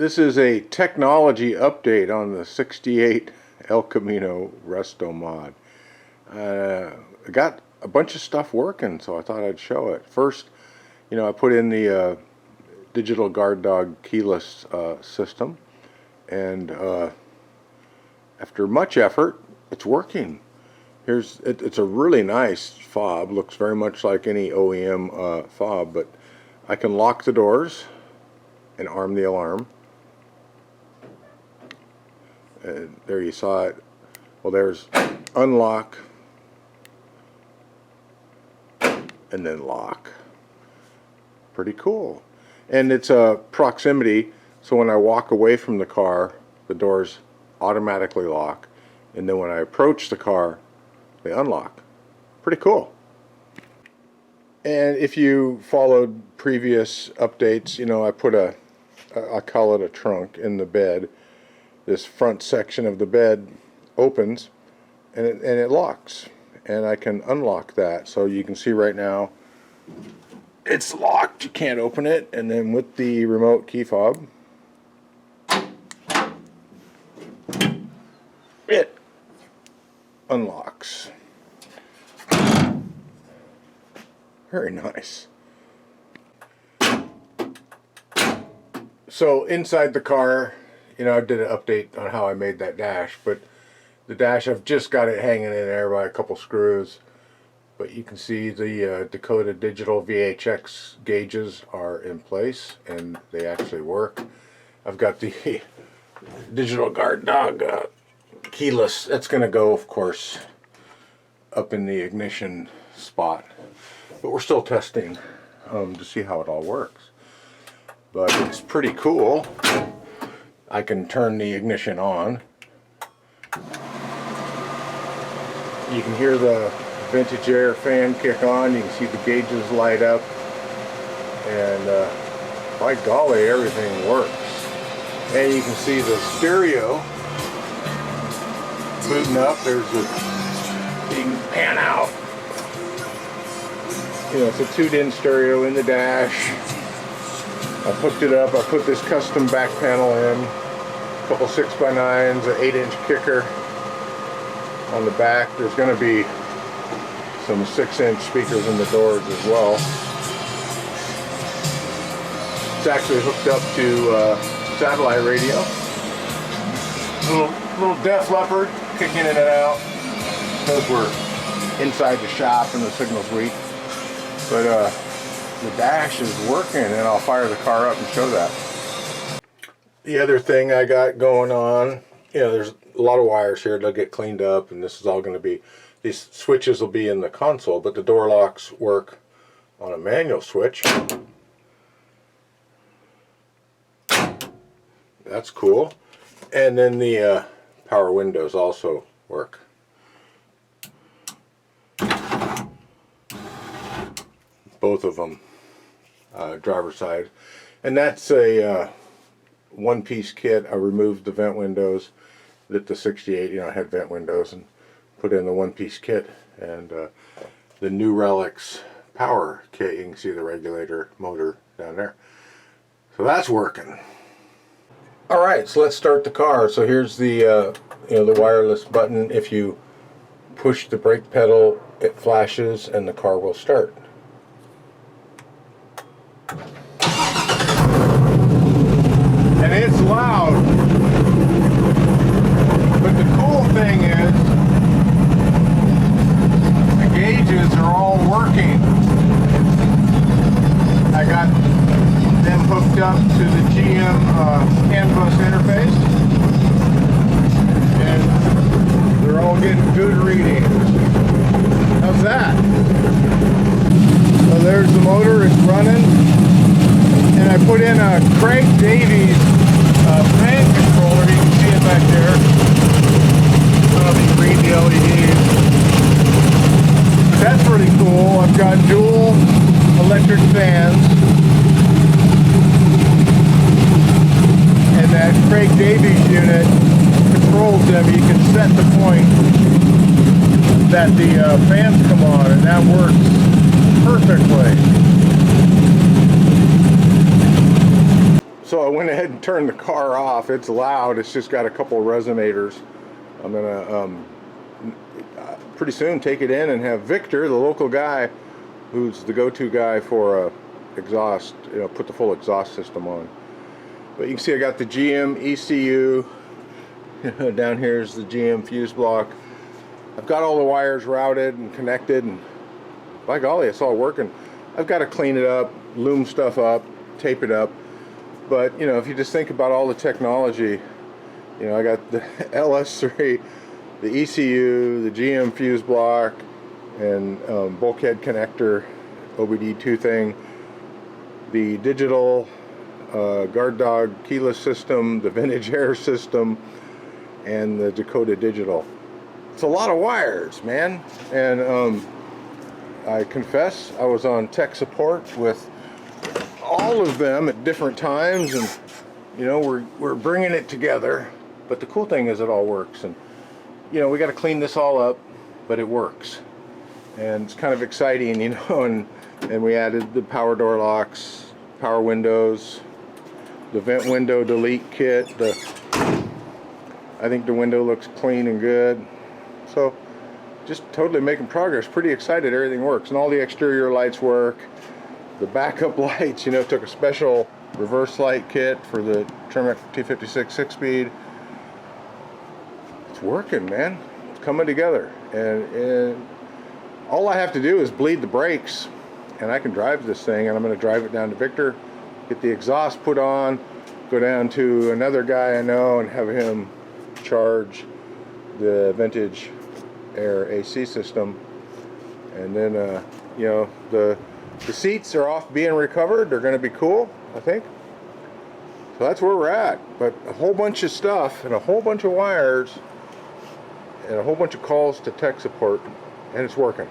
this is a technology update on the 68 El Camino Resto mod. I got a bunch of stuff working, so I thought I'd show it. First, I put in the digital guard dog keyless system, and after much effort, it's working. It's a really nice fob, looks very much like any OEM fob, but I can lock the doors and arm the alarm. And there you saw it. Well, there's unlock and then lock. Pretty cool. And it's a proximity, so when I walk away from the car, the doors automatically lock, and then when I approach the car, they unlock. Pretty cool. And if you followed previous updates, I put I call it a trunk in the bed. This front section of the bed opens and it locks, and I can unlock that. So you can see right now it's locked, you can't open it, and then with the remote key fob, it unlocks. Very nice. So inside the car, I did an update on how I made that dash, but the dash, I've just got it hanging in there by a couple screws. But you can see the Dakota digital VHX gauges are in place, and they actually work. I've got the digital guard dog keyless. That's going to go, of course, up in the ignition spot. But we're still testing to see how it all works. But it's pretty cool. I can turn the ignition on. You can hear the vintage air fan kick on. You can see the gauges light up. And by golly, everything works. And you can see the stereo booting up. There's you can pan out. It's a tuned-in stereo in the dash. I hooked it up. I put this custom back panel in, a couple 6x9s, an 8-inch kicker on the back. There's going to be some 6-inch speakers in the doors as well. It's actually hooked up to satellite radio. Little Def Leppard kicking in and out because we're inside the shop and the signal's weak. But the dash is working, and I'll fire the car up and show that. The other thing I got going on, there's a lot of wires here. They'll get cleaned up, and this is all going to be, these switches will be in the console, but the door locks work on a manual switch. That's cool. And then the power windows also work. Both of them, driver's side, and that's a one-piece kit. I removed the vent windows that the 68 had vent windows, and put in the one-piece kit, and the New Relics power kit. You can see the regulator motor down there, so that's working. All right, so let's start the car. So here's the the wireless button. If you push the brake pedal, it flashes and the car will start. And it's loud, but the cool thing is the gauges are all working. I got them hooked up to the GM CAN bus interface, and they're all getting good readings. How's that? So there's the motor, it's running. And I put in a Craig Davies fan controller. You can see it back there. You can read the LEDs. That's pretty cool. I've got dual electric fans. And that Craig Davies unit controls them. You can set the point that the fans come on, and that works perfectly. So I went ahead and turned the car off. It's loud. It's just got a couple of resonators. I'm gonna pretty soon take it in and have Victor, the local guy, who's the go-to guy for exhaust, put the full exhaust system on. But you can see I got the GM ECU. Down here is the GM fuse block. I've got all the wires routed and connected, and by golly, it's all working. I've got to clean it up, loom stuff up, tape it up. But if you just think about all the technology, I got the LS3, the ECU, the GM fuse block, and bulkhead connector, OBD2 thing, the digital guard dog keyless system, the vintage air system, and the Dakota digital. It's a lot of wires, man. And I confess I was on tech support with all of them at different times, and we're bringing it together. But the cool thing is it all works, and we got to clean this all up, but it works, and it's kind of exciting, and we added the power door locks, power windows, the vent window delete kit. I think the window looks clean and good. So just totally making progress. Pretty excited. Everything works, and all the exterior lights work. The backup lights, took a special reverse light kit for the Tremec T56 6-speed. It's working, man. It's coming together, and all I have to do is bleed the brakes, and I can drive this thing. And I'm going to drive it down to Victor, get the exhaust put on, go down to another guy I know and have him charge the vintage air AC system. And then the seats are off being recovered. They're going to be cool, I think. So that's where we're at. But a whole bunch of stuff and a whole bunch of wires and a whole bunch of calls to tech support, and it's working.